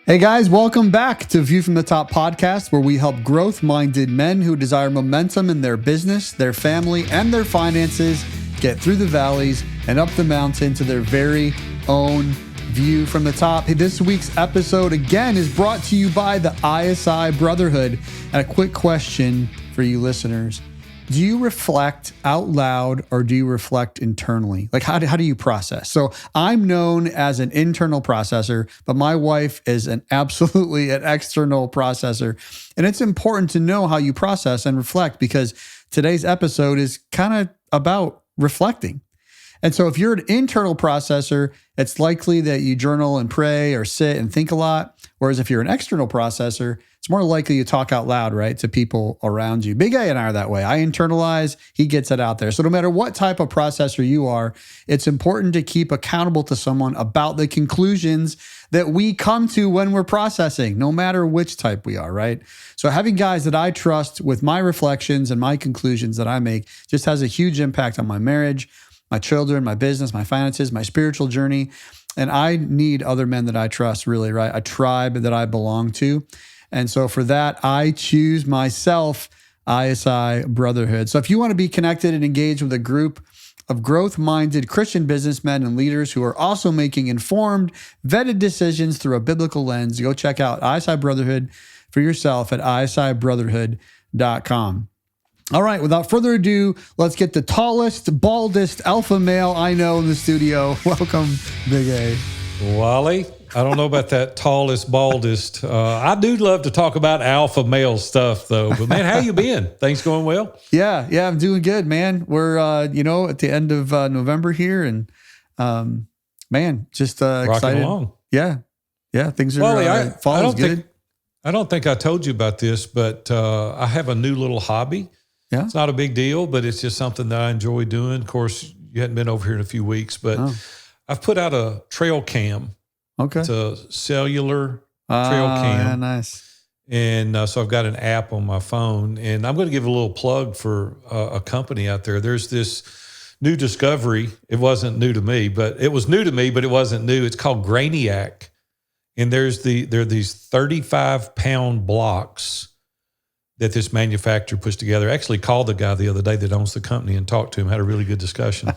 Hey guys, welcome back to View from the Top podcast, where we help growth-minded men who desire momentum in their business, their family, and their finances get through the valleys and up the mountain to their very own view from the top. Hey, this week's episode, again, is brought to you by the ISI Brotherhood. And a quick question for you listeners. Do you reflect out loud or do you reflect internally? Like, how do you process? So I'm known as an internal processor, but my wife is absolutely an external processor. And it's important to know how you process and reflect, because today's episode is kind of about reflecting. And so if you're an internal processor, it's likely that you journal and pray or sit and think a lot. Whereas if you're an external processor, it's more likely you talk out loud, right, to people around you. Big A and I are that way. I internalize, he gets it out there. So no matter what type of processor you are, it's important to keep accountable to someone about the conclusions that we come to when we're processing, no matter which type we are, right? So having guys that I trust with my reflections and my conclusions that I make just has a huge impact on my marriage, my children, my business, my finances, my spiritual journey. And I need other men that I trust, really, right? A tribe that I belong to. And so for that, I choose myself, ISI Brotherhood. So if you want to be connected and engaged with a group of growth-minded Christian businessmen and leaders who are also making informed, vetted decisions through a biblical lens, go check out ISI Brotherhood for yourself at isibrotherhood.com. All right, without further ado, let's get the tallest, baldest alpha male I know in the studio. Welcome, Big A. Wally, I don't know about that tallest, baldest. I do love to talk about alpha male stuff, though. But, man, how you been? Things going well? Yeah, I'm doing good, man. We're, at the end of November here, and, just excited. Rocking along. Yeah, things are, Wally, fall's good. I don't think I told you about this, but I have a new little hobby. Yeah. It's not a big deal, but it's just something that I enjoy doing. Of course, you hadn't been over here in a few weeks, but I've put out a trail cam. Okay. It's a cellular trail cam. Yeah, nice. And so I've got an app on my phone, and I'm going to give a little plug for a company out there. There's this new discovery. It wasn't new to me, but it was new to me, but it wasn't new. It's called Grainiac. And there are these 35-pound blocks that this manufacturer puts together. I actually called the guy the other day that owns the company and talked to him, had a really good discussion.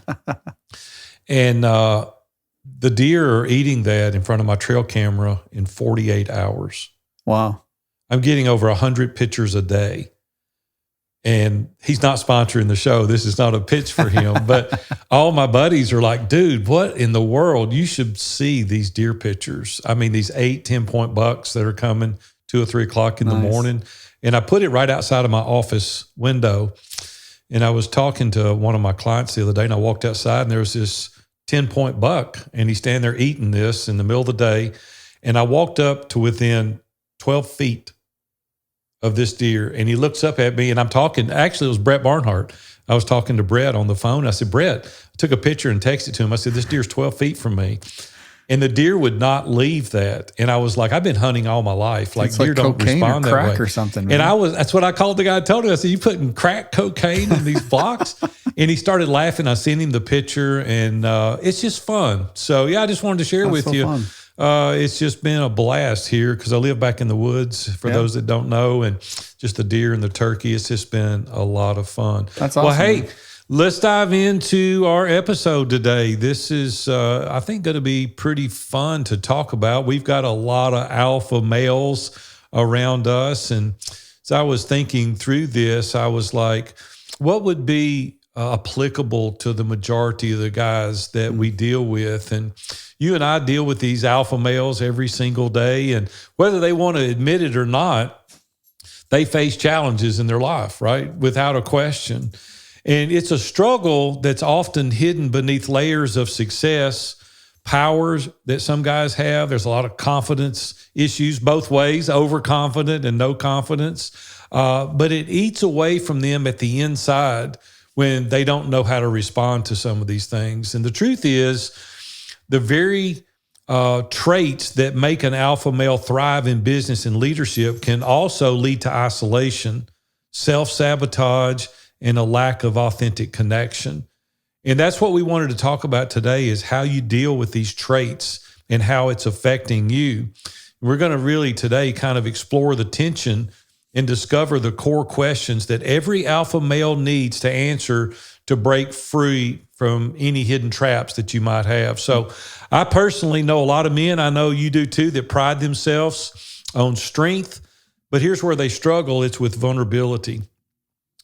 And the deer are eating that in front of my trail camera in 48 hours. Wow. I'm getting over 100 pictures a day. And he's not sponsoring the show. This is not a pitch for him. But all my buddies are like, dude, what in the world? You should see these deer pictures. I mean, these 8-10 point bucks that are coming 2 or 3 o'clock in the morning. And I put it right outside of my office window. And I was talking to one of my clients the other day, and I walked outside, and there was this 10-point buck, and he's standing there eating this in the middle of the day. And I walked up to within 12 feet of this deer, and he looks up at me, and I'm talking. Actually, it was Brett Barnhart. I was talking to Brett on the phone. I said, Brett, I took a picture and texted to him. I said, this deer's 12 feet from me. And the deer would not leave that. And I was like, I've been hunting all my life. Like, deer don't respond that way. Crack or something. Man. And that's what I called the guy. I told him, I said, you putting crack cocaine in these blocks? And he started laughing. I sent him the picture, and it's just fun. So yeah, I just wanted to share with you. Fun. It's just been a blast here because I live back in the woods, for those that don't know, and just the deer and the turkey. It's just been a lot of fun. That's awesome. Well, hey, let's dive into our episode today. This is, I think, going to be pretty fun to talk about. We've got a lot of alpha males around us. And as I was thinking through this, I was like, what would be applicable to the majority of the guys that we deal with? And you and I deal with these alpha males every single day. And whether they want to admit it or not, they face challenges in their life, right? Without a question. And it's a struggle that's often hidden beneath layers of success, powers that some guys have. There's a lot of confidence issues both ways, overconfident and no confidence. But it eats away from them at the inside when they don't know how to respond to some of these things. And the truth is, the very traits that make an alpha male thrive in business and leadership can also lead to isolation, self-sabotage, and a lack of authentic connection. And that's what we wanted to talk about today, is how you deal with these traits and how it's affecting you. We're going to really today kind of explore the tension and discover the core questions that every alpha male needs to answer to break free from any hidden traps that you might have. So I personally know a lot of men, I know you do too, that pride themselves on strength, but here's where they struggle. It's with vulnerability.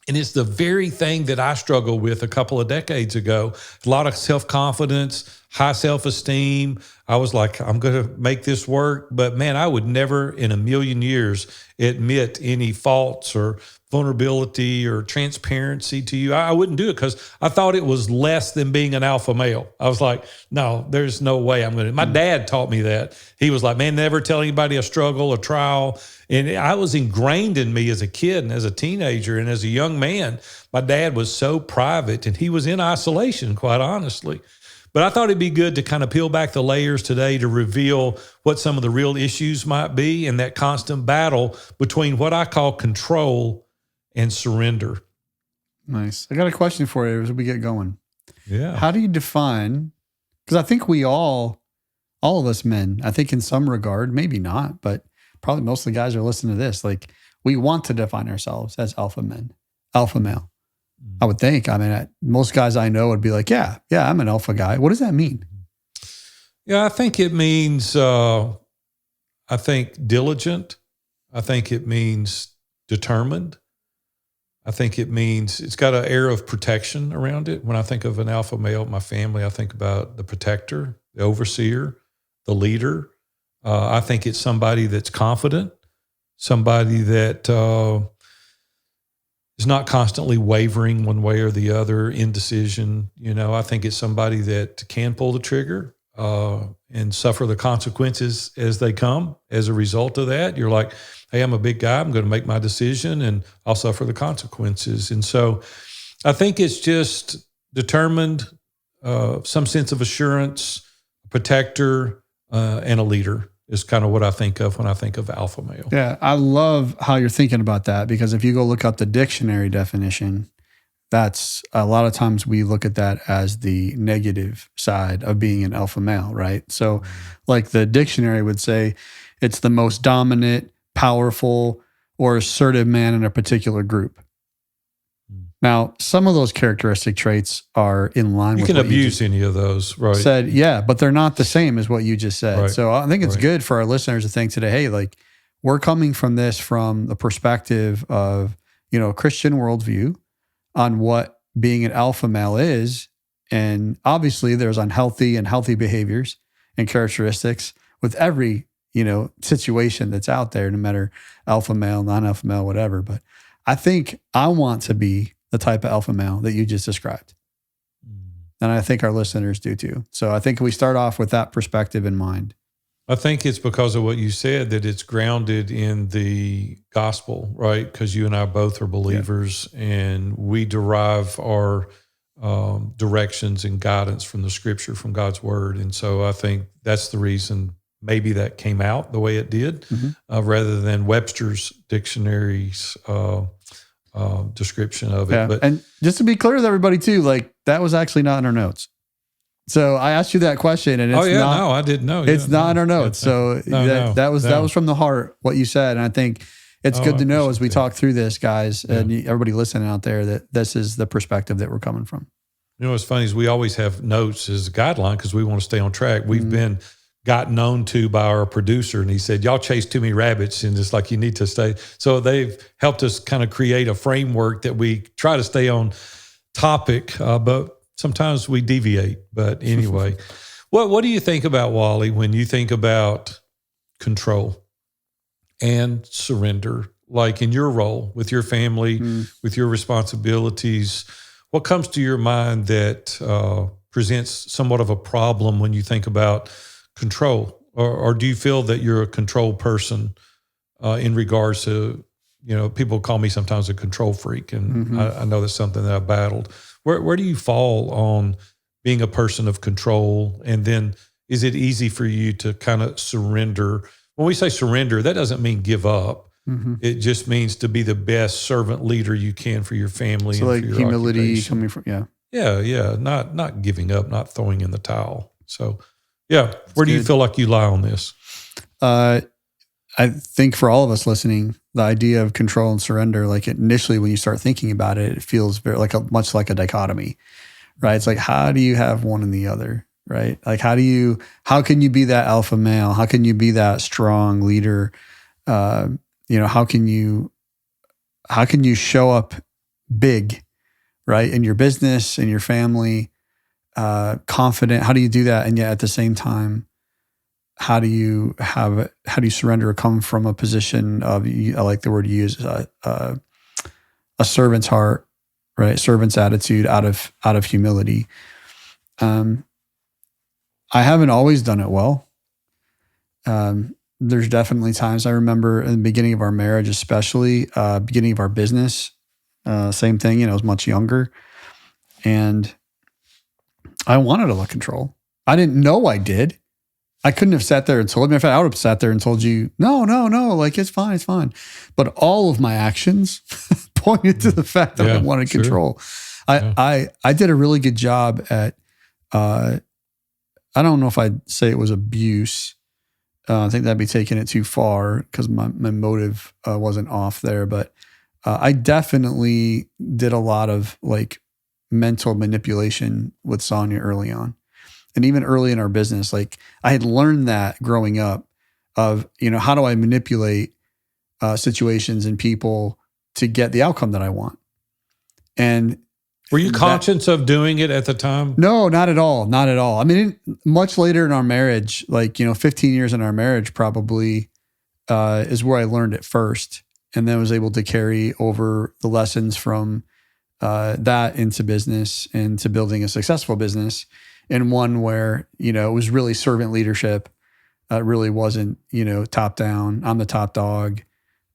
And it's the very thing that I struggled with a couple of decades ago. A lot of self-confidence, high self-esteem. I was like, I'm going to make this work. But man, I would never in a million years admit any faults or vulnerability or transparency to you. I wouldn't do it because I thought it was less than being an alpha male. I was like, no, there's no way I'm going to. My dad taught me that. He was like, man, never tell anybody a struggle, a trial. And I was ingrained in me as a kid and as a teenager and as a young man. My dad was so private and he was in isolation, quite honestly. But I thought it'd be good to kind of peel back the layers today to reveal what some of the real issues might be and that constant battle between what I call control and surrender. Nice. I got a question for you as we get going. Yeah. How do you define, because I think we all of us men, I think in some regard, maybe not, but probably most of the guys are listening to this. Like, we want to define ourselves as alpha men, alpha male. I would think. I mean, most guys I know would be like, yeah, I'm an alpha guy. What does that mean? Yeah, I think it means, I think diligent. I think it means determined. I think it means it's got an air of protection around it. When I think of an alpha male, my family, I think about the protector, the overseer, the leader. I think it's somebody that's confident, somebody that is not constantly wavering one way or the other, indecision. I think it's somebody that can pull the trigger and suffer the consequences as they come. As a result of that, you're like, hey, I'm a big guy. I'm going to make my decision and I'll suffer the consequences. And so I think it's just determined, some sense of assurance, a protector, and a leader is kind of what I think of when I think of alpha male. Yeah, I love how you're thinking about that, because if you go look up the dictionary definition, that's a lot of times we look at that as the negative side of being an alpha male, right? So like the dictionary would say it's the most dominant, powerful, or assertive man in a particular group. Now, some of those characteristic traits are in line with you can what abuse any of those, right? Said, yeah, but they're not the same as what you just said. Right. So I think it's good for our listeners to think today, hey, like, we're coming from this from the perspective of, Christian worldview on what being an alpha male is. And obviously there's unhealthy and healthy behaviors and characteristics with every, situation that's out there, no matter alpha male, non-alpha male, whatever. But I think I want to be the type of alpha male that you just described. And I think our listeners do too. So I think we start off with that perspective in mind. I think it's because of what you said, that it's grounded in the gospel, right? Because you and I both are believers, and we derive our directions and guidance from the scripture, from God's word. And so I think that's the reason maybe that came out the way it did, rather than Webster's dictionary's description of it. Yeah. But, and just to be clear with everybody too, like, that was actually not in our notes. So I asked you that question, and it's I didn't know. It's not in our notes. So that was from the heart, what you said. And I think it's good to know as we talk through this, guys, and everybody listening out there, that this is the perspective that we're coming from. What's funny is we always have notes as a guideline because we want to stay on track. We've been got known to by our producer, and he said, y'all chase too many rabbits, and it's like, you need to stay. So they've helped us kind of create a framework that we try to stay on topic, but sometimes we deviate. But anyway, what do you think about, Wally, when you think about control and surrender, like in your role with your family, with your responsibilities? What comes to your mind that presents somewhat of a problem when you think about control? Or do you feel that you're a control person in regards to, people call me sometimes a control freak, and I know that's something that I've battled. Where do you fall on being a person of control? And then is it easy for you to kind of surrender? When we say surrender, that doesn't mean give up. It just means to be the best servant leader you can for your family. So and like for your humility occupation. coming from, Yeah. Not giving up, not throwing in the towel. So, where do you feel like you lie on this? I think for all of us listening, the idea of control and surrender, like initially when you start thinking about it, it feels very much like a dichotomy, right? It's like, how do you have one and the other, right? Like, how can you be that alpha male? How can you be that strong leader? How can you show up big, right? In your business, in your family, confident? How do you do that? And yet at the same time, how do you surrender or come from a position of, I like the word you use, a servant's heart, right? Servant's attitude out of humility. I haven't always done it well. There's definitely times I remember in the beginning of our marriage, especially beginning of our business, same thing, I was much younger and I wanted a lot of control. I didn't know I did. I couldn't have sat there and told me. In fact, I would have sat there and told you, no, like it's fine. But all of my actions pointed to the fact that I wanted control. I did a really good job at, I don't know if I'd say it was abuse. I think that'd be taking it too far because my motive wasn't off there. But I definitely did a lot of like mental manipulation with Sonia early on. And even early in our business, like I had learned that growing up of, how do I manipulate situations and people to get the outcome that I want? And were you conscious of doing it at the time? No, not at all. Not at all. I mean, much later in our marriage, like, 15 years in our marriage probably is where I learned it first. And then was able to carry over the lessons from that into business and to building a successful business. And one where, it was really servant leadership. It really wasn't, top down, I'm the top dog,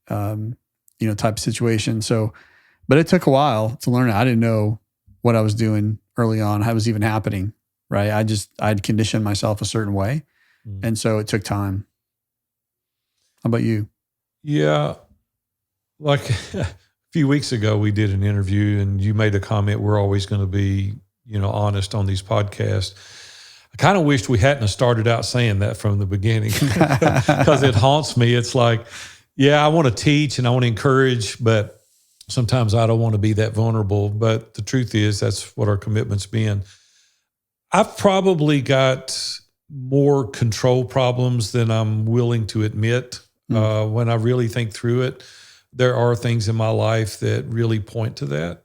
type of situation. So, but it took a while to learn it. I didn't know what I was doing early on, how it was even happening, right? I'd conditioned myself a certain way. And so it took time. How about you? Yeah. Like a few weeks ago, we did an interview and you made a comment, we're always going to be honest on these podcasts. I kind of wished we hadn't started out saying that from the beginning because it haunts me. It's like, I want to teach and I want to encourage, but sometimes I don't want to be that vulnerable. But the truth is that's what our commitment's been. I've probably got more control problems than I'm willing to admit. When I really think through it, there are things in my life that really point to that.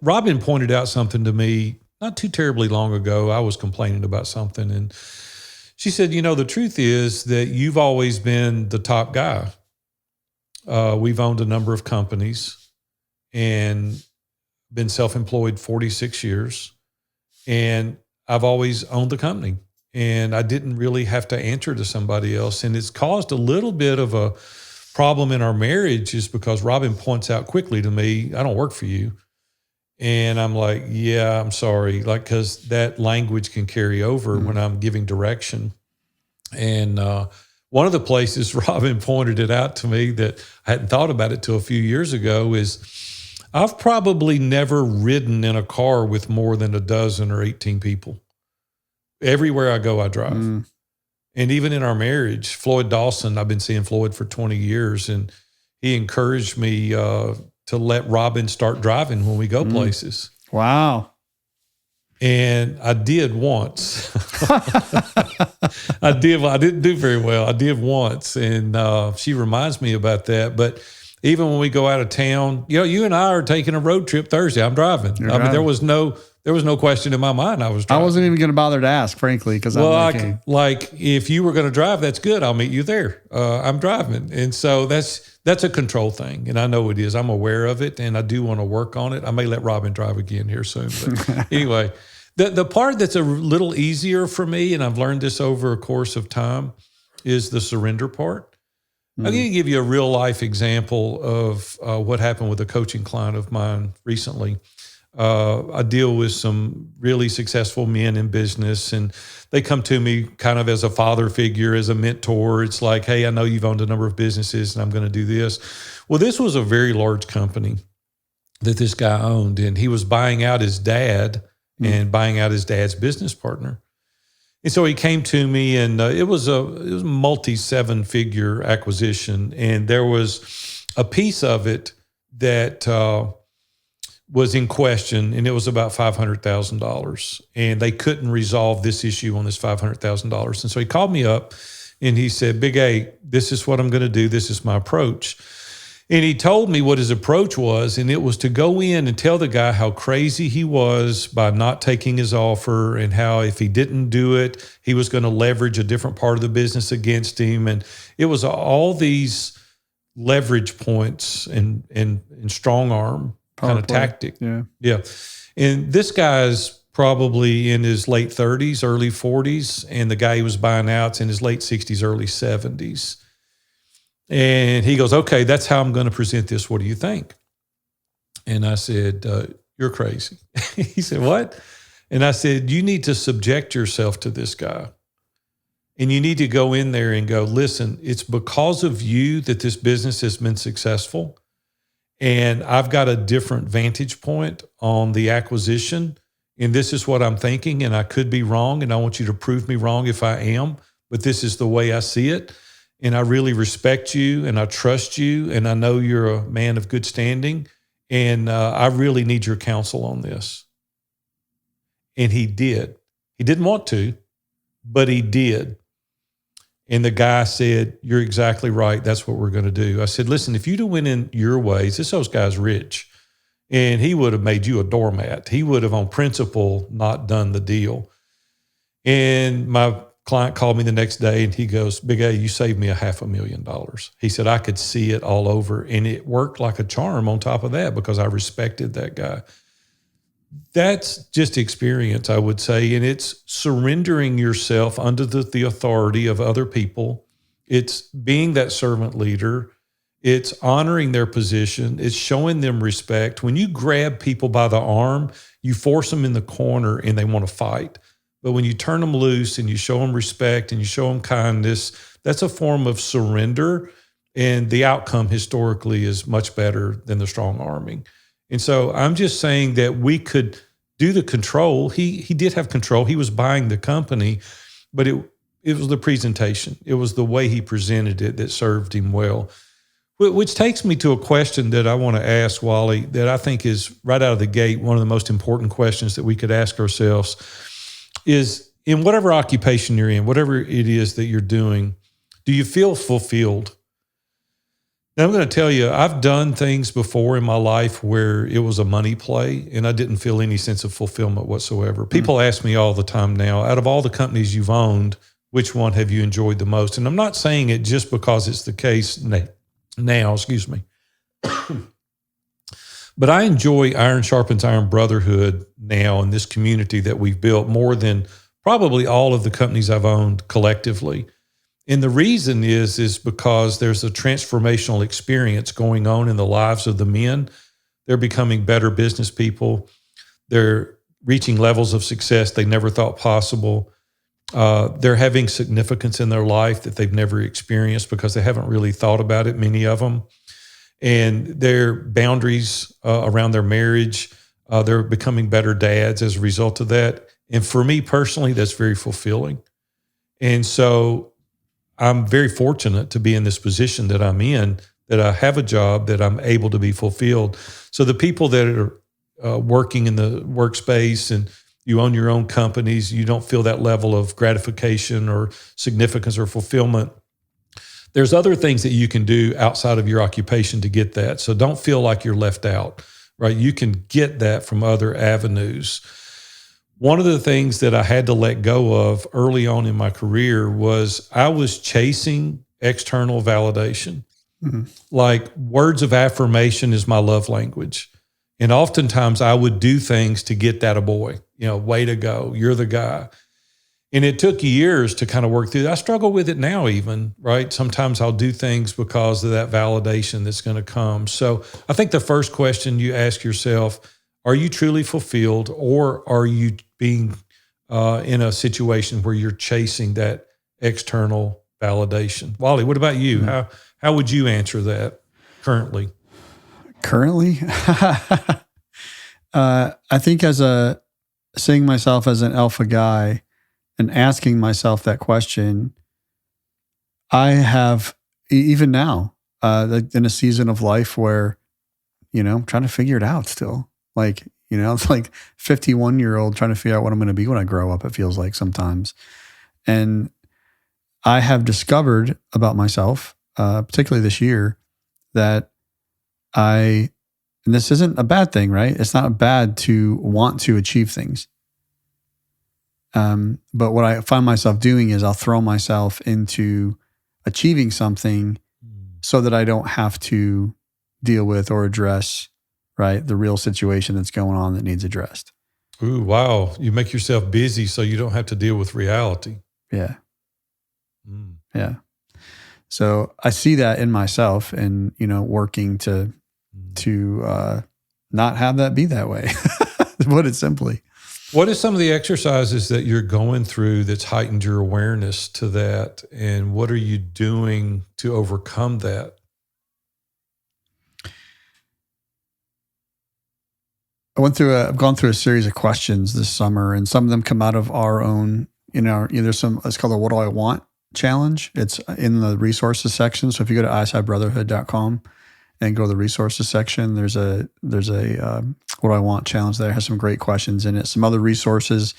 Robin pointed out something to me not too terribly long ago. I was complaining about something and she said, the truth is that you've always been the top guy. We've owned a number of companies and been self-employed 46 years. And I've always owned the company and I didn't really have to answer to somebody else. And it's caused a little bit of a problem in our marriage is because Robin points out quickly to me, I don't work for you. And I'm like, I'm sorry. Like, cause that language can carry over when I'm giving direction. And, one of the places Robin pointed it out to me that I hadn't thought about it till a few years ago is I've probably never ridden in a car with more than a dozen or 18 people. Everywhere I go, I drive. And even in our marriage, Floyd Dawson, I've been seeing Floyd for 20 years and he encouraged me to let Robin start driving when we go places. Wow. And I did once. I didn't do very well. I did once. And she reminds me about that. But even when we go out of town, you and I are taking a road trip Thursday. I'm driving. I mean, there was no question in my mind I was driving. I wasn't even going to bother to ask, frankly, because like if you were going to drive, that's good. I'll meet you there. I'm driving. And so that's a control thing. And I know it is. I'm aware of it and I do want to work on it. I may let Robin drive again here soon. But anyway, the part that's a little easier for me, and I've learned this over a course of time, is the surrender part. I'm going to give you a real life example of what happened with a coaching client of mine recently. I deal with some really successful men in business, and they come to me kind of as a father figure, as a mentor. It's like, hey, I know you've owned a number of businesses and I'm going to do this. Well, this was a very large company that this guy owned, and he was buying out his dad and buying out his dad's business partner. And so he came to me, and it was a multi 7-figure acquisition, and there was a piece of it that was in question, and it was about $500,000, and they couldn't resolve this issue on this $500,000. And so he called me up, and he said, "Big A, this is what I'm going to do. This is my approach." And he told me what his approach was, and it was to go in and tell the guy how crazy he was by not taking his offer, and how if he didn't do it, he was going to leverage a different part of the business against him. And it was all these leverage points and strong arm kind of tactic. Yeah. And this guy's probably in his late 30s, early 40s, and the guy he was buying out's in his late 60s, early 70s. And he goes, "Okay, that's how I'm going to present this. What do you think?" And I said, "You're crazy." He said, "What?" And I said, "You need to subject yourself to this guy. And you need to go in there and go, listen, it's because of you that this business has been successful. And I've got a different vantage point on the acquisition. And this is what I'm thinking. And I could be wrong. And I want you to prove me wrong if I am. But this is the way I see it. And I really respect you, and I trust you, and I know you're a man of good standing, and I really need your counsel on this." And he did. He didn't want to, but he did. And the guy said, "You're exactly right. That's what we're going to do." I said, "Listen, if you'd have went in your ways," those guy's rich, and he would have made you a doormat. He would have on principle not done the deal. And my client called me the next day, and he goes, "Big A, you saved me $500,000. He said, "I could see it all over." And it worked like a charm on top of that, because I respected that guy. That's just experience, I would say. And it's surrendering yourself under the authority of other people. It's being that servant leader. It's honoring their position. It's showing them respect. When you grab people by the arm, you force them in the corner and they want to fight. But when you turn them loose and you show them respect and you show them kindness, that's a form of surrender. And the outcome historically is much better than the strong arming. And so I'm just saying that we could do the control. He did have control. He was buying the company, but it was the presentation. It was the way he presented it that served him well. Which takes me to a question that I want to ask, Wally, that I think is right out of the gate one of the most important questions that we could ask ourselves. Is in whatever occupation you're in, whatever it is that you're doing, do you feel fulfilled? Now, I'm going to tell you, I've done things before in my life where it was a money play and I didn't feel any sense of fulfillment whatsoever. People ask me all the time now, out of all the companies you've owned, which one have you enjoyed the most? And I'm not saying it just because it's the case now, excuse me. But I enjoy iron sharpens iron brotherhood now in this community that we've built more than probably all of the companies I've owned collectively. And the reason is because there's a transformational experience going on in the lives of the men. They're becoming better business people. They're reaching levels of success they never thought possible. They're having significance in their life that they've never experienced because they haven't really thought about it, many of them. And their boundaries around their marriage, they're becoming better dads as a result of that. And for me personally, that's very fulfilling. And so I'm very fortunate to be in this position that I'm in, that I have a job, that I'm able to be fulfilled. So the people that are working in the workspace and you own your own companies, you don't feel that level of gratification or significance or fulfillment. There's other things that you can do outside of your occupation to get that. So don't feel like you're left out, right? You can get that from other avenues. One of the things that I had to let go of early on in my career was I was chasing external validation. Mm-hmm. Like words of affirmation is my love language. And oftentimes I would do things to get that a boy, way to go. You're the guy. And it took years to kind of work through that. I struggle with it now even, right? Sometimes I'll do things because of that validation that's going to come. So I think the first question you ask yourself, are you truly fulfilled, or are you being in a situation where you're chasing that external validation? Wally, what about you? Mm-hmm. How would you answer that currently? Currently? I think seeing myself as an alpha guy, and asking myself that question, I have, even now, like in a season of life where, I'm trying to figure it out still. Like, it's like 51-year-old trying to figure out what I'm going to be when I grow up, it feels like sometimes. And I have discovered about myself, particularly this year, that and this isn't a bad thing, right? It's not bad to want to achieve things. But what I find myself doing is I'll throw myself into achieving something so that I don't have to deal with or address, right, the real situation that's going on that needs addressed. Ooh, wow. You make yourself busy so you don't have to deal with reality. Yeah. Yeah. So I see that in myself and, working to not have that be that way, to put it simply. What are some of the exercises that you're going through that's heightened your awareness to that? And what are you doing to overcome that? I've gone through a series of questions this summer, and some of them come out of our own, there's it's called the What Do I Want challenge. It's in the resources section. So if you go to isidebrotherhood.com and go to the resources section, there's a What Do I Want challenge there. It has some great questions in it. Some other resources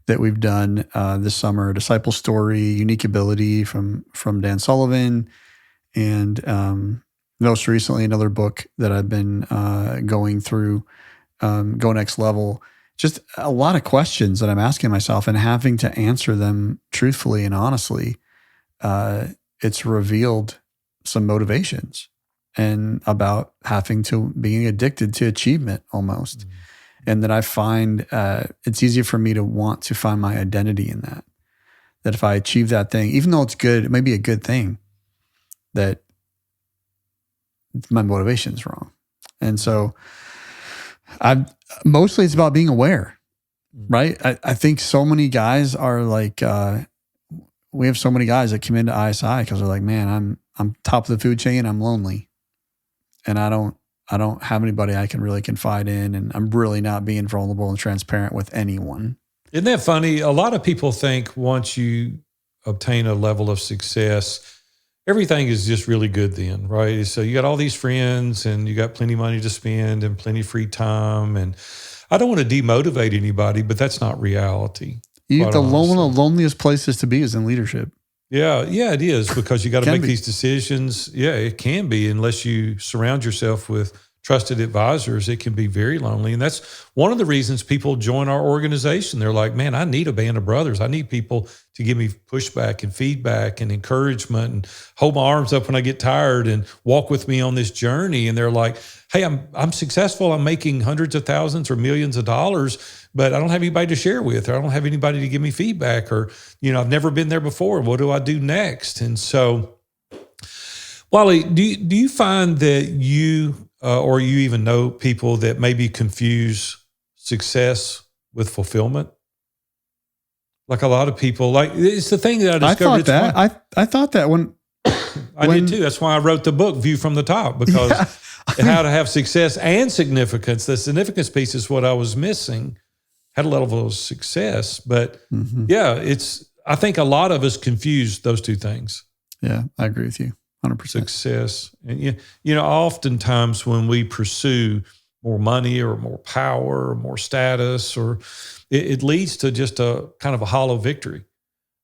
that we've done this summer: Disciple Story, Unique Ability from Dan Sullivan, and most recently another book that I've been going through, Go Next Level. Just a lot of questions that I'm asking myself and having to answer them truthfully and honestly. It's revealed some motivations and about being addicted to achievement almost. Mm-hmm. And that I find it's easier for me to want to find my identity in that. That if I achieve that thing, even though it's good, it may be a good thing, that my motivation's wrong. And so mostly it's about being aware, right? I think so many guys are like, we have so many guys that come into ISI because they're like, man, I'm top of the food chain. I'm lonely, and I don't have anybody I can really confide in, and I'm really not being vulnerable and transparent with anyone. Isn't that funny? A lot of people think once you obtain a level of success, everything is just really good then, right? So you got all these friends and you got plenty of money to spend and plenty of free time. And I don't want to demotivate anybody, but that's not reality. One of the loneliest places to be is in leadership. Yeah, it is, because you got to make these decisions. Yeah, it can be, unless you surround yourself with trusted advisors. It can be very lonely. And that's one of the reasons people join our organization. They're like, man, I need a band of brothers. I need people to give me pushback and feedback and encouragement and hold my arms up when I get tired and walk with me on this journey. And they're like, hey, I'm successful. I'm making hundreds of thousands or millions of dollars, but I don't have anybody to share with, or I don't have anybody to give me feedback, or, I've never been there before. What do I do next? And so, Wally, do you find that you, or you even know people that maybe confuse success with fulfillment? Like a lot of people, like it's the thing that I discovered. I thought that when I did too. That's why I wrote the book View from the Top, because how to have success and significance. The significance piece is what I was missing. Had a level of success, but I think a lot of us confuse those two things. Yeah, I agree with you 100%. Success. And oftentimes when we pursue more money or more power or more status, or it leads to just a kind of a hollow victory.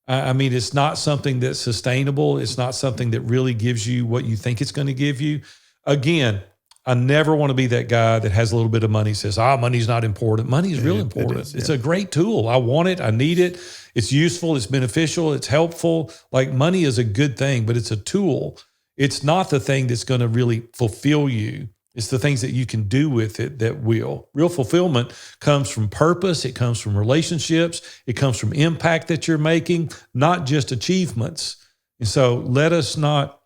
I mean, it's not something that's sustainable. It's not something that really gives you what you think it's going to give you. Again, I never want to be that guy that has a little bit of money, says, money's not important. Money is real important. It's a great tool. I want it. I need it. It's useful. It's beneficial. It's helpful. Like, money is a good thing, but it's a tool. It's not the thing that's going to really fulfill you. It's the things that you can do with it that will. Real fulfillment comes from purpose. It comes from relationships. It comes from impact that you're making, not just achievements. And so let us not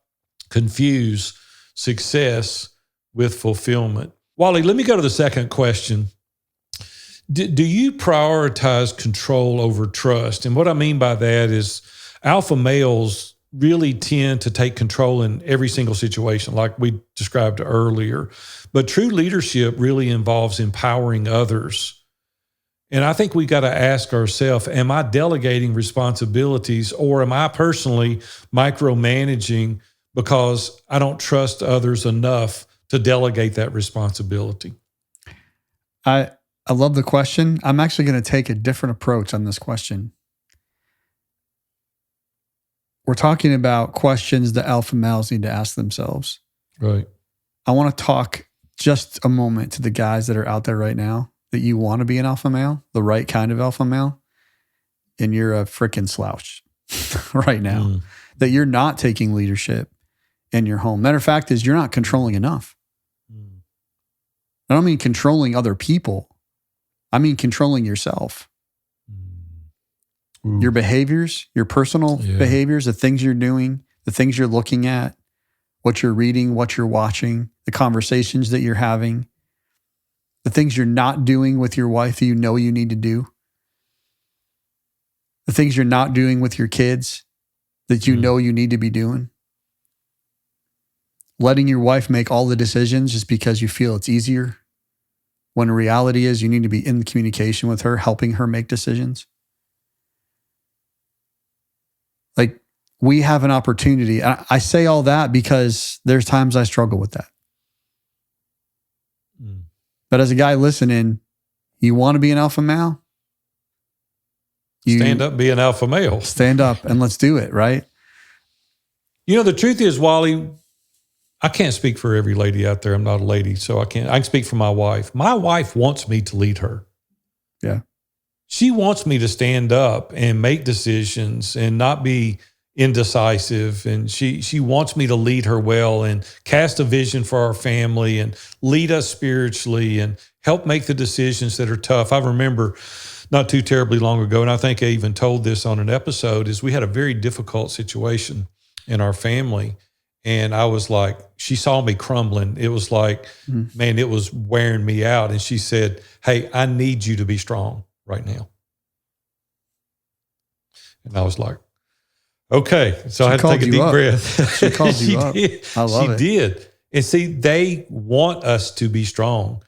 confuse success with fulfillment. Wally, let me go to the second question. Do you prioritize control over trust? And what I mean by that is alpha males really tend to take control in every single situation, like we described earlier. But true leadership really involves empowering others. And I think we got to ask ourselves, am I delegating responsibilities, or am I personally micromanaging because I don't trust others enough to delegate that responsibility? I love the question. I'm actually going to take a different approach on this question. We're talking about questions that alpha males need to ask themselves. Right. I want to talk just a moment to the guys that are out there right now that you want to be an alpha male, the right kind of alpha male, and you're a freaking slouch right now, that you're not taking leadership in your home. Matter of fact is you're not controlling enough. I don't mean controlling other people. I mean controlling yourself. Your behaviors, your personal behaviors, the things you're doing, the things you're looking at, what you're reading, what you're watching, the conversations that you're having, the things you're not doing with your wife that you know you need to do, the things you're not doing with your kids that you know you need to be doing. Letting your wife make all the decisions just because you feel it's easier, when the reality is you need to be in communication with her, helping her make decisions. Like, we have an opportunity. I say all that because there's times I struggle with that. But as a guy listening, you want to be an alpha male? Stand up, be an alpha male. Stand up and let's do it, right? You know, the truth is, Wally, I can't speak for every lady out there. I'm not a lady, so I can speak for my wife. My wife wants me to lead her. Yeah. She wants me to stand up and make decisions and not be indecisive. And she wants me to lead her well and cast a vision for our family and lead us spiritually and help make the decisions that are tough. I remember not too terribly long ago, and I think I even told this on an episode, is we had a very difficult situation in our family. And I was like, she saw me crumbling. It was like, man, it was wearing me out. And she said, hey, I need you to be strong right now. And I was like, okay. So I had to take a deep breath. She called you up. I love it. She did. And see, they want us to be strong.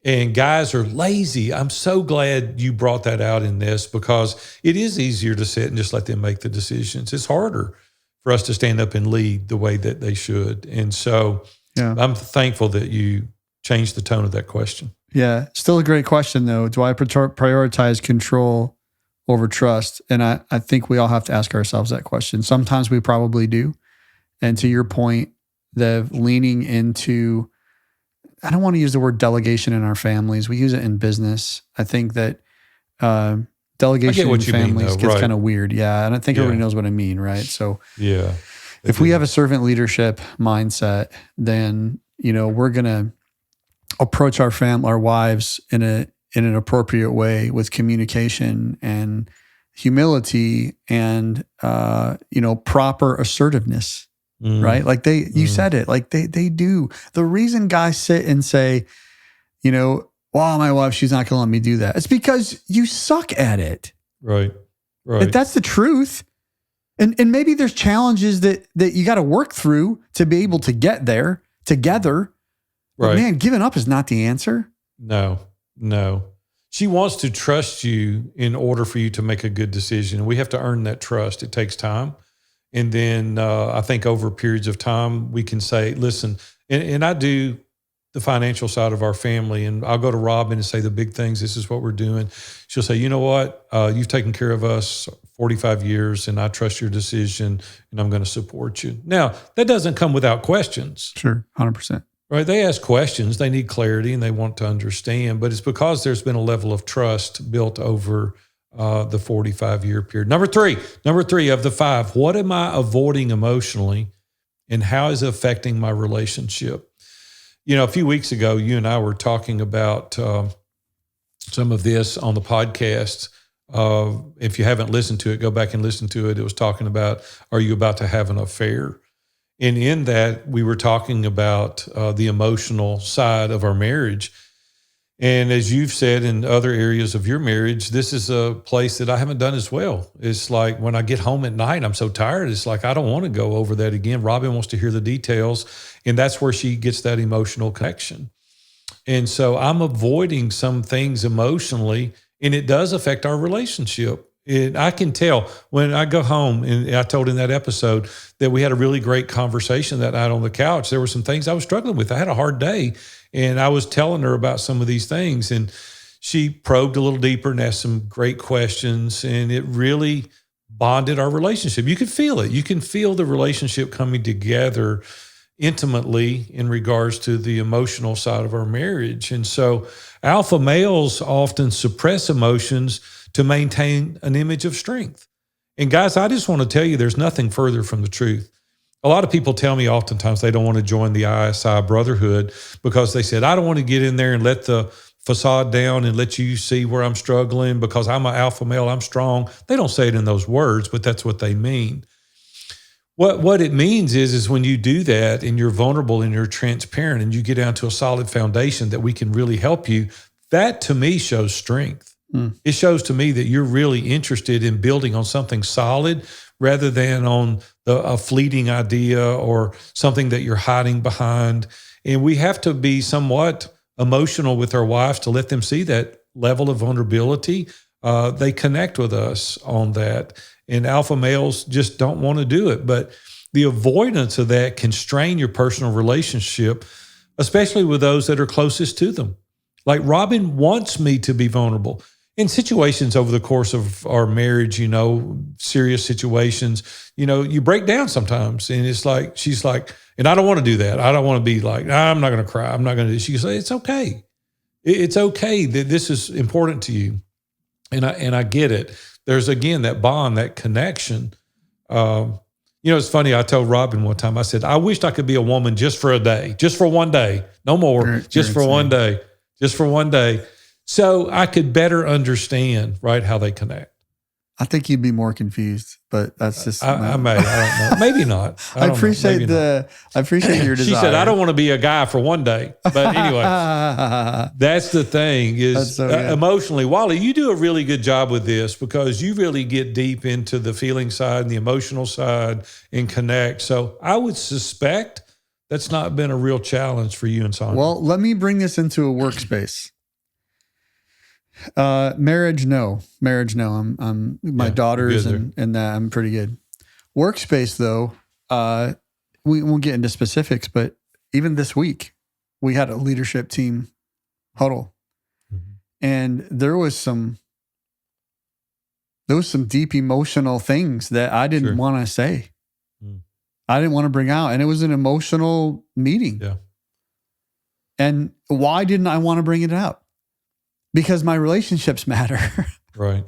And guys are lazy. I'm so glad you brought that out in this, because it is easier to sit and just let them make the decisions. It's harder for us to stand up and lead the way that they should. And so I'm thankful that you changed the tone of that question. Yeah. Still a great question, though. Do I prioritize control over trust? And I think we all have to ask ourselves that question. Sometimes we probably do. And to your point, the leaning into, I don't want to use the word delegation in our families. We use it in business. I think that delegation in families gets kind of weird. Yeah. And I think everybody knows what I mean, right? So if we have a servant leadership mindset, then, we're going to approach our wives in an appropriate way with communication and humility and, proper assertiveness, right? Like you said it, like they do. The reason guys sit and say, wow, my wife, she's not going to let me do that. It's because you suck at it. Right. That's the truth. And maybe there's challenges that you got to work through to be able to get there together. Right. But man, giving up is not the answer. No. She wants to trust you in order for you to make a good decision. We have to earn that trust. It takes time. And then I think over periods of time, we can say, listen, and I do the financial side of our family, and I'll go to Robin and say the big things, this is what we're doing. She'll say, you know what, you've taken care of us 45 years and I trust your decision and I'm going to support you. Now, that doesn't come without questions. Sure, 100%. Right? They ask questions, they need clarity and they want to understand, but it's because there's been a level of trust built over the 45-year period. Number three of the 5, what am I avoiding emotionally and how is it affecting my relationship? A few weeks ago, you and I were talking about some of this on the podcast. If you haven't listened to it, go back and listen to it. It was talking about, are you about to have an affair? And in that, we were talking about the emotional side of our marriage. And as you've said in other areas of your marriage, this is a place that I haven't done as well. It's like when I get home at night, I'm so tired. It's like, I don't want to go over that again. Robin wants to hear the details. And that's where she gets that emotional connection. And so I'm avoiding some things emotionally. And it does affect our relationship. I can tell when I go home, and I told in that episode that we had a really great conversation that night on the couch. There were some things I was struggling with. I had a hard day, and I was telling her about some of these things, and she probed a little deeper and asked some great questions, and it really bonded our relationship. You could feel it. You can feel the relationship coming together intimately in regards to the emotional side of our marriage. And so alpha males often suppress emotions to maintain an image of strength. And guys, I just want to tell you, there's nothing further from the truth. A lot of people tell me oftentimes they don't want to join the ISI brotherhood because they said, I don't want to get in there and let the facade down and let you see where I'm struggling because I'm an alpha male, I'm strong. They don't say it in those words, but that's what they mean. What it means is when you do that and you're vulnerable and you're transparent and you get down to a solid foundation that we can really help you, that to me shows strength. It shows to me that you're really interested in building on something solid rather than on a fleeting idea or something that you're hiding behind. And we have to be somewhat emotional with our wives to let them see that level of vulnerability. They connect with us on that. And alpha males just don't want to do it. But the avoidance of that can strain your personal relationship, especially with those that are closest to them. Like Robin wants me to be vulnerable. In situations over the course of our marriage, serious situations, you break down sometimes. And it's like, she's like, and I don't want to do that. I don't want to be like, I'm not going to cry. I'm not going to. She say, it's okay. It's okay that this is important to you. And I get it. There's, again, that bond, that connection. It's funny. I told Robin one time, I said, I wished I could be a woman just for a day, just for one day, no more, just for one day, just for one day. So I could better understand, right, how they connect. I think you'd be more confused, but that's just. I don't know. Maybe not. I appreciate your desire. She said, I don't want to be a guy for one day. But anyway, that's the thing is emotionally. Wally, you do a really good job with this because you really get deep into the feeling side and the emotional side and connect. So I would suspect that's not been a real challenge for you and Sonia. Well, let me bring this into a workspace. Marriage, no. I'm my daughters and that I'm pretty good. Workspace though, we won't get into specifics, but even this week we had a leadership team huddle, and there was some deep emotional things that I didn't want to say. I didn't want to bring out, and it was an emotional meeting. Yeah. And why didn't I want to bring it out? Because my relationships matter. Right.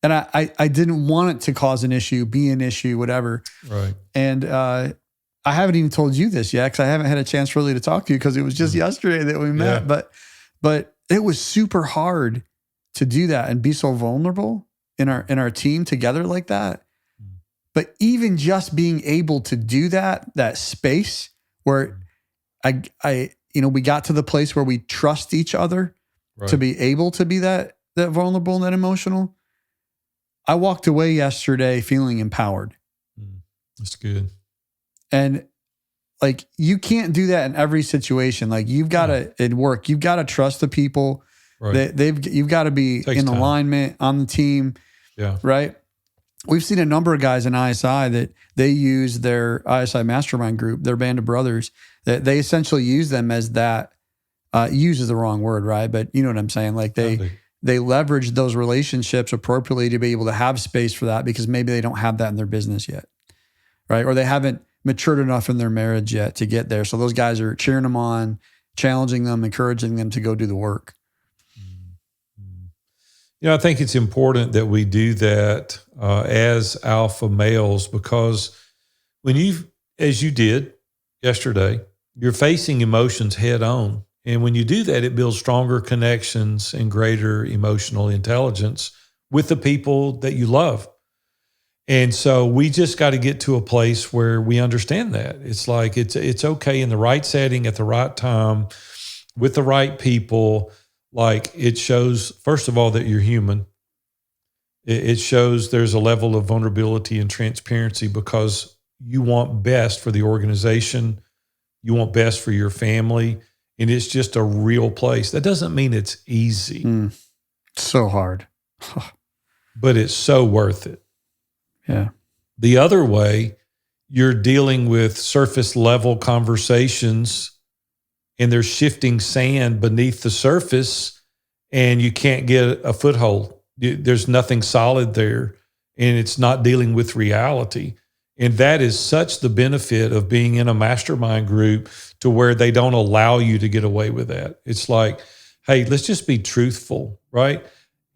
And I didn't want it to cause an issue, be an issue, whatever. Right. And I haven't even told you this yet because I haven't had a chance really to talk to you because it was just yesterday that we met. Yeah. But it was super hard to do that and be so vulnerable in our team together like that. But even just being able to do that space where we got to the place where we trust each other. Right. To be able to be that vulnerable and that emotional. I walked away yesterday feeling empowered. That's good. And like, you can't do that in every situation. Like you've got to, at work, you've got to trust the people. Right. You've got to be in alignment on the team. Yeah. Right. We've seen a number of guys in ISI that they use their ISI mastermind group, their band of brothers, that they essentially use them as that. Use is the wrong word, right? But you know what I'm saying? Like they leverage those relationships appropriately to be able to have space for that because maybe they don't have that in their business yet, right? Or they haven't matured enough in their marriage yet to get there. So those guys are cheering them on, challenging them, encouraging them to go do the work. I think it's important that we do that as alpha males because as you did yesterday, you're facing emotions head on. And when you do that, it builds stronger connections and greater emotional intelligence with the people that you love. And so we just got to get to a place where we understand that. It's like it's okay in the right setting at the right time with the right people. Like it shows, first of all, that you're human. It shows there's a level of vulnerability and transparency because you want best for the organization. You want best for your family. And it's just a real place. That doesn't mean it's easy. So hard. but it's so worth it. Yeah. The other way, you're dealing with surface level conversations and there's shifting sand beneath the surface and you can't get a foothold. There's nothing solid there and it's not dealing with reality. And that is such the benefit of being in a mastermind group to where they don't allow you to get away with that. It's like, hey, let's just be truthful, right?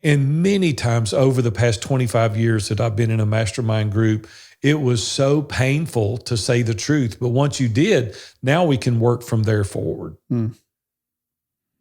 And many times over the past 25 years that I've been in a mastermind group, it was so painful to say the truth. But once you did, now we can work from there forward.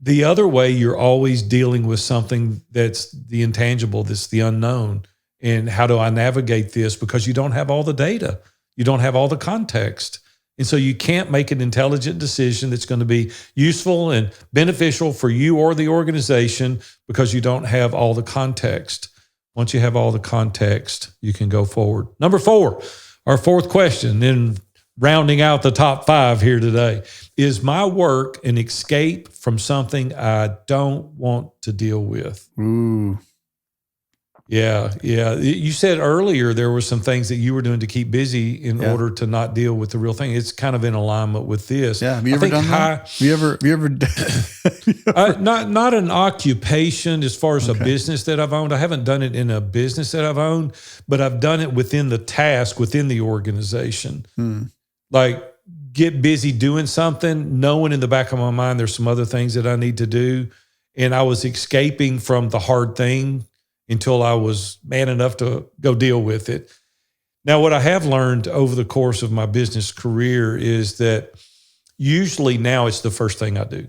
The other way, you're always dealing with something that's the intangible, that's the unknown. And how do I navigate this? Because you don't have all the data. You don't have all the context. And so you can't make an intelligent decision that's going to be useful and beneficial for you or the organization because you don't have all the context. Once you have all the context, you can go forward. Number 4, our fourth question, in rounding out the top 5 here today, is my work an escape from something I don't want to deal with? Ooh. Yeah. You said earlier there were some things that you were doing to keep busy in order to not deal with the real thing. It's kind of in alignment with this. Yeah. Have you ever done that? Have you ever not an occupation as far as a business that I've owned. I haven't done it in a business that I've owned, but I've done it within the task, within the organization. Like get busy doing something, knowing in the back of my mind there's some other things that I need to do. And I was escaping from the hard thing until I was man enough to go deal with it. Now, what I have learned over the course of my business career is that usually now it's the first thing I do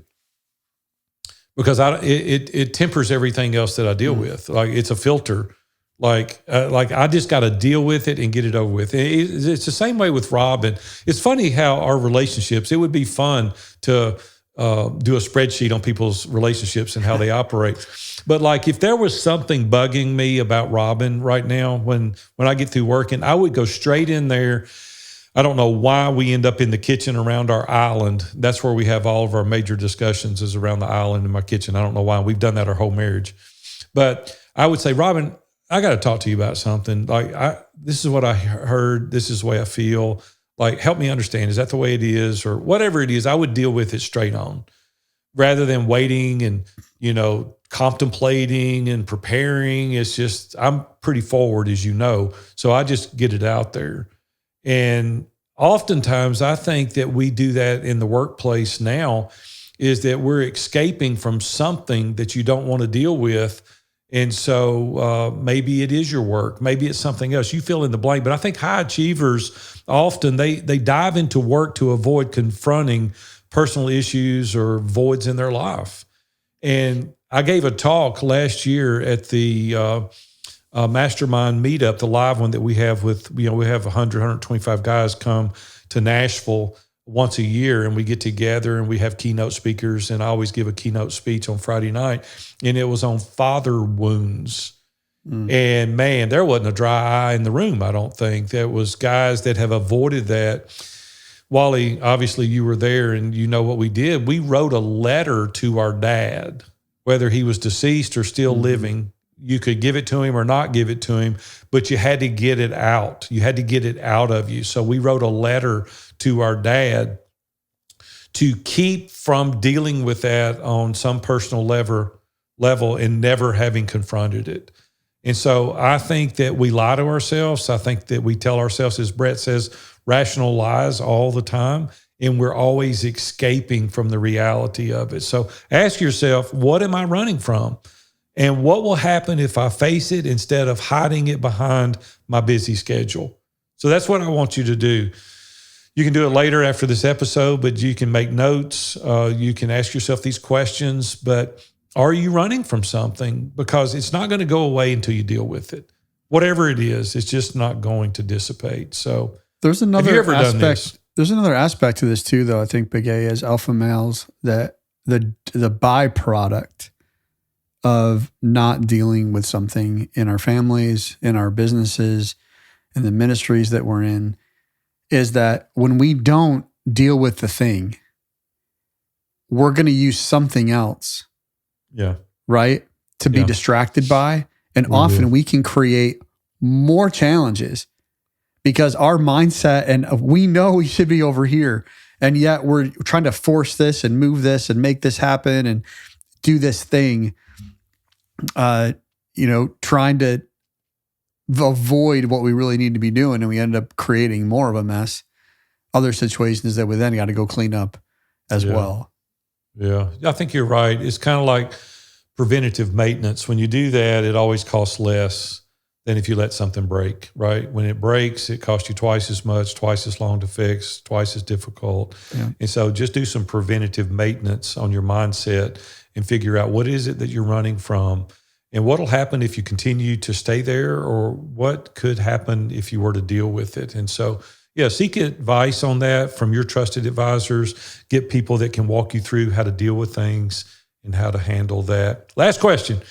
because it tempers everything else that I deal with. Like it's a filter. Like I just got to deal with it and get it over with. It's the same way with Rob. And it's funny how our relationships, it would be fun to do a spreadsheet on people's relationships and how they operate. But like if there was something bugging me about Robin right now, when I get through working, I would go straight in there. I don't know why we end up in the kitchen around our island. That's where we have all of our major discussions is around the island in my kitchen. I don't know why. We've done that our whole marriage. But I would say, Robin, I got to talk to you about something. Like this is what I heard. This is the way I feel. Like, help me understand. Is that the way it is? Or whatever it is, I would deal with it straight on rather than waiting and, contemplating and preparing. It's just, I'm pretty forward, as you know. So I just get it out there. And oftentimes I think that we do that in the workplace now is that we're escaping from something that you don't want to deal with. And so maybe it is your work. Maybe it's something else. You fill in the blank. But I think high achievers often, they dive into work to avoid confronting personal issues or voids in their life. And I gave a talk last year at the mastermind meetup, the live one that we have with, we have 100, 125 guys come to Nashville once a year, and we get together and we have keynote speakers, and I always give a keynote speech on Friday night, and it was on father wounds. And man, there wasn't a dry eye in the room, I don't think. There was guys that have avoided that. Wally, obviously you were there and you know what we did. We wrote a letter to our dad, whether he was deceased or still living. You could give it to him or not give it to him, but you had to get it out. You had to get it out of you. So we wrote a letter to our dad to keep from dealing with that on some personal level and never having confronted it. And so I think that we lie to ourselves. I think that we tell ourselves, as Brett says, rational lies all the time, and we're always escaping from the reality of it. So ask yourself, what am I running from? And what will happen if I face it instead of hiding it behind my busy schedule? So that's what I want you to do. You can do it later after this episode, but you can make notes. You can ask yourself these questions, but are you running from something? Because it's not going to go away until you deal with it. Whatever it is, it's just not going to dissipate. So there's another have you ever aspect. done this? There's another aspect to this too, though. I think Big A, as alpha males, that the byproduct of not dealing with something in our families, in our businesses, in the ministries that we're in, is that when we don't deal with the thing, we're going to use something else. Yeah. Right? to be distracted by. And We often do. we can create more challenges because our mindset, and we know we should be over here. And yet we're trying to force this and move this and make this happen and do this thing, trying to avoid what we really need to be doing. And we end up creating more of a mess. Other situations that we then got to go clean up as well. Yeah, I think you're right. It's kind of like preventative maintenance. When you do that, it always costs less than if you let something break, right? When it breaks, it costs you twice as much, twice as long to fix, twice as difficult. Yeah. And so just do some preventative maintenance on your mindset and figure out what is it that you're running from and what will happen if you continue to stay there, or what could happen if you were to deal with it. And so, seek advice on that from your trusted advisors. Get people that can walk you through how to deal with things and how to handle that. Last question.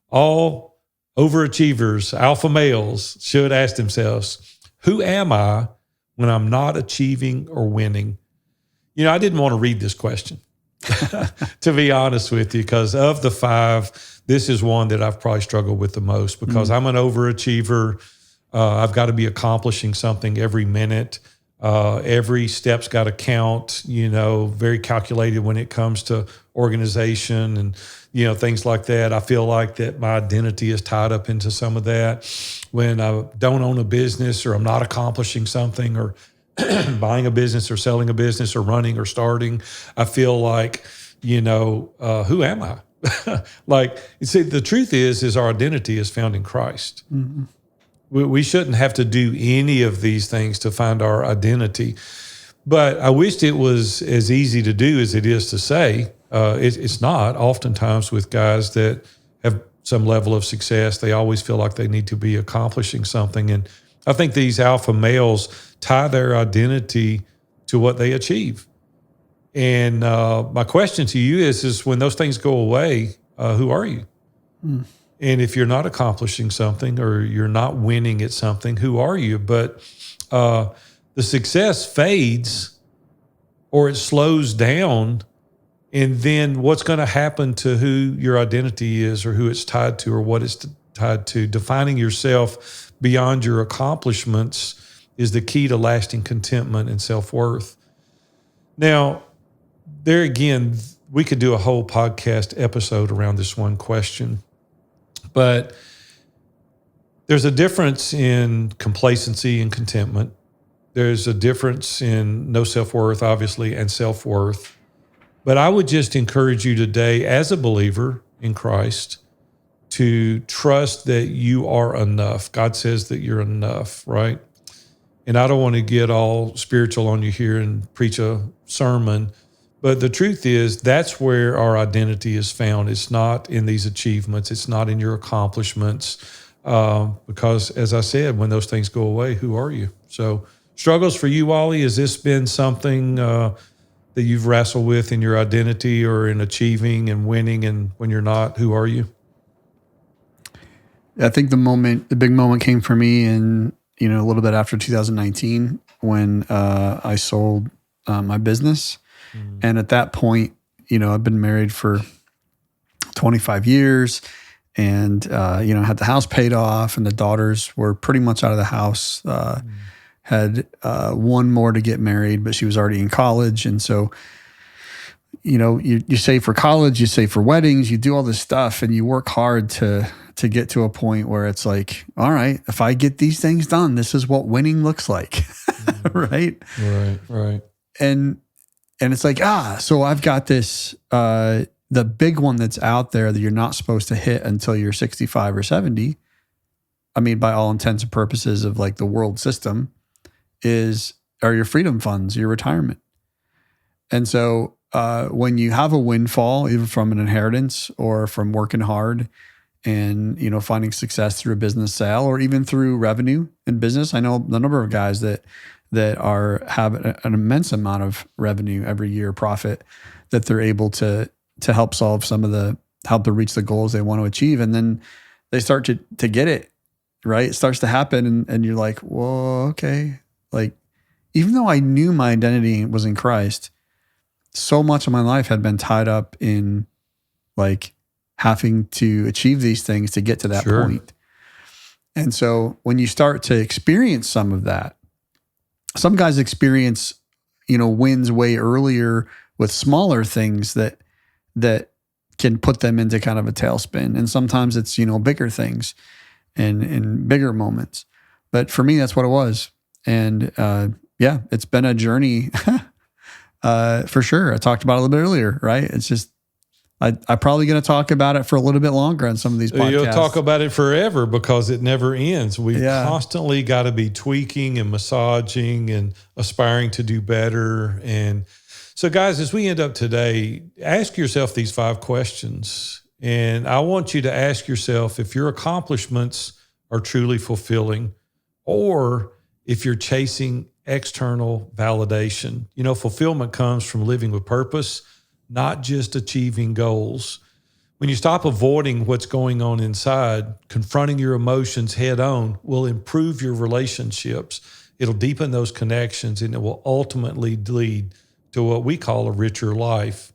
All overachievers, alpha males, should ask themselves, who am I when I'm not achieving or winning? I didn't want to read this question, to be honest with you, because of the 5, this is one that I've probably struggled with the most because I'm an overachiever. I've got to be accomplishing something every minute. Every step's got to count, very calculated when it comes to organization and, things like that. I feel like that my identity is tied up into some of that. When I don't own a business, or I'm not accomplishing something, or buying a business or selling a business or running or starting, I feel like, who am I? The truth is our identity is found in Christ. Mm-hmm. We shouldn't have to do any of these things to find our identity. But I wished it was as easy to do as it is to say. It's not. Oftentimes with guys that have some level of success, they always feel like they need to be accomplishing something. And I think these alpha males tie their identity to what they achieve. And my question to you is when those things go away, who are you? Mm. And if you're not accomplishing something or you're not winning at something, who are you? But the success fades or it slows down. And then what's going to happen to who your identity is, or who it's tied to, or what it's tied to? Defining yourself beyond your accomplishments is the key to lasting contentment and self-worth. Now, there again, we could do a whole podcast episode around this one question. But there's a difference in complacency and contentment. There's a difference in no self-worth, obviously, and self-worth. But I would just encourage you today, as a believer in Christ, to trust that you are enough. God says that you're enough, right? And I don't want to get all spiritual on you here and preach a sermon, but the truth is that's where our identity is found. It's not in these achievements. It's not in your accomplishments. Because as I said, when those things go away, who are you? So struggles for you, Wally, has this been something that you've wrestled with in your identity or in achieving and winning? And when you're not, who are you? I think the big moment came for me in, a little bit after 2019 when I sold my business. And at that point, I've been married for 25 years and, had the house paid off and the daughters were pretty much out of the house, had one more to get married, but she was already in college. And so, you save for college, you save for weddings, you do all this stuff and you work hard to get to a point where it's like, all right, if I get these things done, this is what winning looks like. Right. And it's like, so I've got this, the big one that's out there that you're not supposed to hit until you're 65 or 70. I mean, by all intents and purposes of like the world system are your freedom funds, your retirement. And so when you have a windfall, either from an inheritance or from working hard and, finding success through a business sale or even through revenue in business, I know the number of guys that have an immense amount of revenue every year, profit, that they're able to help solve help to reach the goals they want to achieve. And then they start to get it, right? It starts to happen and you're like, whoa, okay. Like, even though I knew my identity was in Christ, so much of my life had been tied up in like having to achieve these things to get to that Sure. point. And so when you start to experience some of that, some guys experience, wins way earlier with smaller things that can put them into kind of a tailspin. And sometimes it's, bigger things and bigger moments. But for me, that's what it was. And it's been a journey for sure. I talked about it a little bit earlier, right? It's just, I'm probably going to talk about it for a little bit longer on some of these podcasts. You'll talk about it forever because it never ends. We've constantly got to be tweaking and massaging and aspiring to do better. And so, guys, as we end up today, ask yourself these 5 questions. And I want you to ask yourself if your accomplishments are truly fulfilling or if you're chasing external validation. Fulfillment comes from living with purpose, not just achieving goals. When you stop avoiding what's going on inside, confronting your emotions head on will improve your relationships. It'll deepen those connections, and it will ultimately lead to what we call a richer life.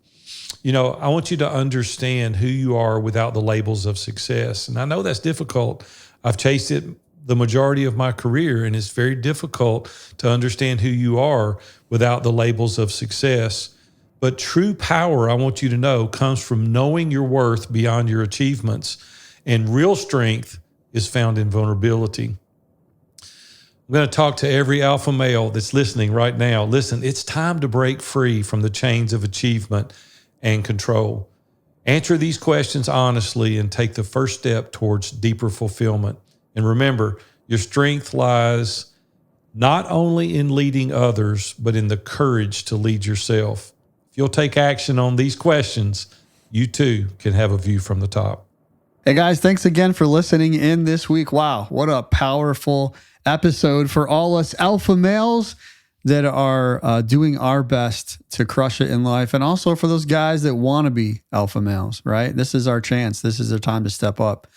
I want you to understand who you are without the labels of success. And I know that's difficult. I've chased it the majority of my career, and it's very difficult to understand who you are without the labels of success. But true power, I want you to know, comes from knowing your worth beyond your achievements. And real strength is found in vulnerability. I'm going to talk to every alpha male that's listening right now. Listen, it's time to break free from the chains of achievement and control. Answer these questions honestly and take the first step towards deeper fulfillment. And remember, your strength lies not only in leading others, but in the courage to lead yourself. You'll take action on these questions, you too can have a view from the top. Hey guys, thanks again for listening in this week. Wow, what a powerful episode for all us alpha males that are doing our best to crush it in life. And also for those guys that want to be alpha males, right? This is our chance. This is our time to step up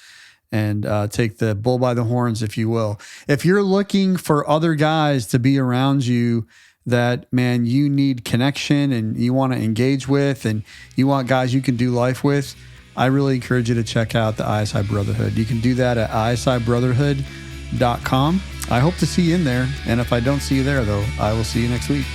and take the bull by the horns, if you will. If you're looking for other guys to be around you that, man, you need connection and you want to engage with and you want guys you can do life with, I really encourage you to check out the ISI Brotherhood. You can do that at isibrotherhood.com. I hope to see you in there. And if I don't see you there, though, I will see you next week.